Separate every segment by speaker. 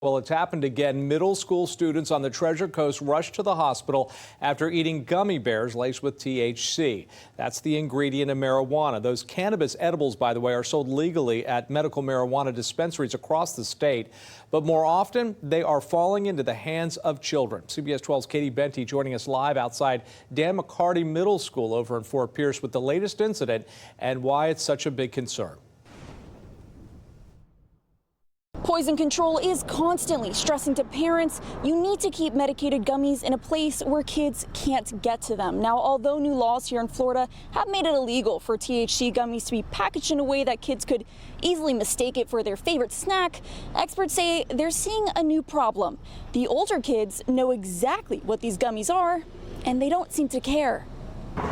Speaker 1: Well, it's happened again. Middle school students on the Treasure Coast rushed to the hospital after eating gummy bears laced with THC. That's the ingredient in marijuana. Those cannabis edibles, by the way, are sold legally at medical marijuana dispensaries across the state. But more often, they are falling into the hands of children. CBS 12's Katie Benty joining us live outside Dan McCarty Middle School over in Fort Pierce with the latest incident and why it's such a big concern.
Speaker 2: Poison control is constantly stressing to parents, you need to keep medicated gummies in a place where kids can't get to them. Now, although new laws here in Florida have made it illegal for THC gummies to be packaged in a way that kids could easily mistake it for their favorite snack, experts say they're seeing a new problem. The older kids know exactly what these gummies are, and they don't seem to care.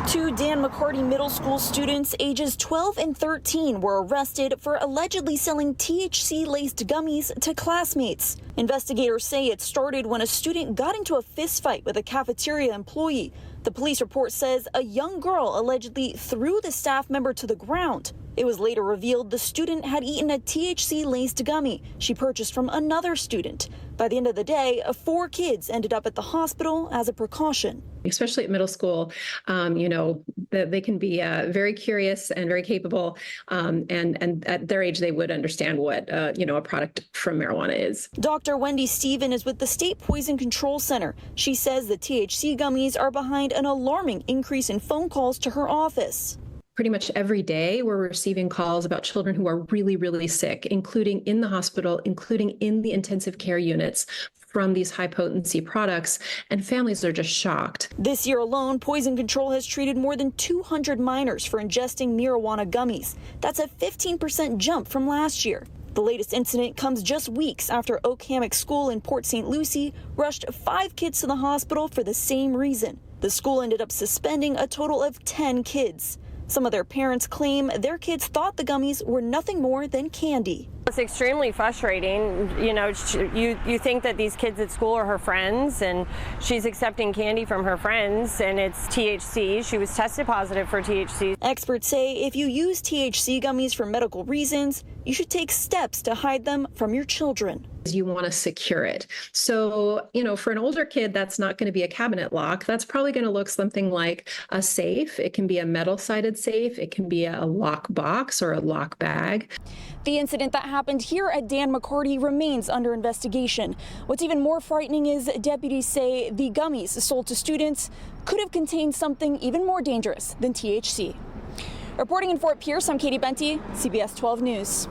Speaker 2: Two Dan McCarty Middle School students ages 12 and 13 were arrested for allegedly selling THC-laced gummies to classmates. Investigators say it started when a student got into a fistfight with a cafeteria employee. The police report says a young girl allegedly threw the staff member to the ground. It was later revealed the student had eaten a THC-laced gummy she purchased from another student. By the end of the day, 4 kids ended up at the hospital as a precaution.
Speaker 3: Especially at middle school, they can be very curious and very capable, and at their age they would understand what a product from marijuana is.
Speaker 2: Dr. Wendy Stephen is with the State Poison Control Center. She says the THC gummies are behind an alarming increase in phone calls to her office.
Speaker 3: Pretty much every day we're receiving calls about children who are really, really sick, including in the hospital, including in the intensive care units from these high potency products, and families are just shocked.
Speaker 2: This year alone, Poison Control has treated more than 200 minors for ingesting marijuana gummies. That's a 15% jump from last year. The latest incident comes just weeks after Oak Hammock School in Port St. Lucie rushed 5 kids to the hospital for the same reason. The school ended up suspending a total of 10 kids. Some of their parents claim their kids thought the gummies were nothing more than candy.
Speaker 4: It's extremely frustrating. You think that these kids at school are her friends, and she's accepting candy from her friends, and it's THC. She was tested positive for THC.
Speaker 2: Experts say if you use THC gummies for medical reasons, you should take steps to hide them from your children.
Speaker 3: You want to secure it. So, for an older kid, that's not going to be a cabinet lock. That's probably going to look something like a safe. It can be a metal-sided safe. It can be a lock box or a lock bag.
Speaker 2: The incident that happened here at Dan McCarty remains under investigation. What's even more frightening is deputies say the gummies sold to students could have contained something even more dangerous than THC. Reporting in Fort Pierce, I'm Katie Benty, CBS 12 News.